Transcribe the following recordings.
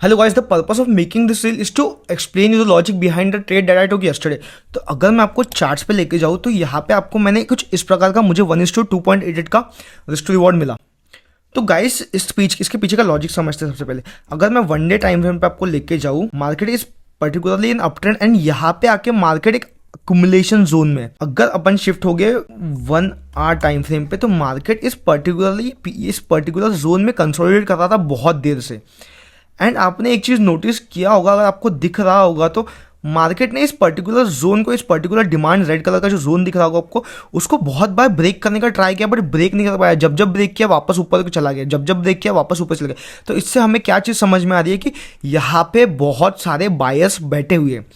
Hello guys, the purpose of making this reel is to explain you the logic behind the trade that I took yesterday. तो अगर मैं आपको charts पे लेके जाऊँ तो यहाँ पे आपको मैंने कुछ इस प्रकार का मुझे 1:2.88 का रिस्क टू रिवॉर्ड मिला। तो गाइस इसके पीछे का लॉजिक समझते हैं। सबसे पहले अगर मैं वन डे टाइम फ्रेम पे आपको लेके जाऊँ, market is particularly in up trend and यहाँ पे आके मार्केट एक अक्यूमुलेशन जोन में, अगर अपन शिफ्ट हो गए 1 आवर टाइम फ्रेम पे तो मार्केट इस पर्टिकुलर जोन में कंसोलिडेट कर रहा था बहुत देर से। एंड आपने एक चीज़ नोटिस किया होगा, अगर आपको दिख रहा होगा तो मार्केट ने इस पर्टिकुलर जोन को, इस पर्टिकुलर डिमांड रेड कलर का जो जोन दिख रहा होगा आपको, उसको बहुत बार ब्रेक करने का ट्राई किया बट ब्रेक नहीं कर पाया। जब जब ब्रेक किया वापस ऊपर को चला गया, जब जब ब्रेक किया वापस ऊपर चला गया। तो इससे हमें क्या चीज़ समझ में आ रही है कि यहाँ पे बहुत सारे बायर्स बैठे हुए हैं।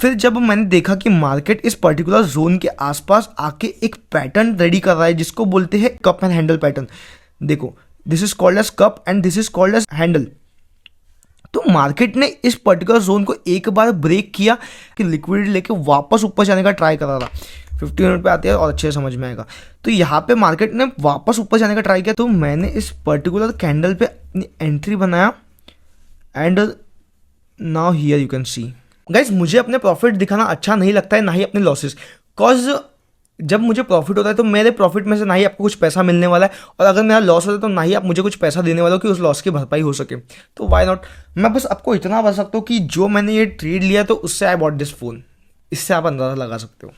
फिर जब मैंने देखा कि मार्केट इस पर्टिकुलर जोन के आसपास आके एक पैटर्न रेडी कर रहा है जिसको बोलते हैं कप एंड हैंडल पैटर्न। देखो, this is called as cup and this is called as handle. तो मार्केट ने इस पर्टिकुलर जोन को एक बार ब्रेक किया कि लिक्विडिटी लेके वापस ऊपर जाने का ट्राई कर रहा था। 50 मिनट पे आते हैं और अच्छे से समझ में आएगा। तो यहाँ पे मार्केट ने वापस ऊपर जाने का ट्राई किया, तो मैंने इस पर्टिकुलर कैंडल पे अपनी एंट्री बनाया and now here you can see. Guys, मुझे अपने प्रॉफिट दिखाना अच्छा नहीं लगता है, ना ही अपने लॉसेस। कॉज जब मुझे प्रॉफिट होता है तो मेरे प्रॉफिट में से ना ही आपको कुछ पैसा मिलने वाला है, और अगर मेरा लॉस होता है तो ना ही आप मुझे कुछ पैसा देने वाले हो कि उस लॉस की भरपाई हो सके। तो वाई नॉट। मैं बस आपको इतना बता सकता हूँ कि जो मैंने ये ट्रेड लिया तो उससे आई बॉट दिस फोन, इससे आप अंदाजा लगा सकते हो।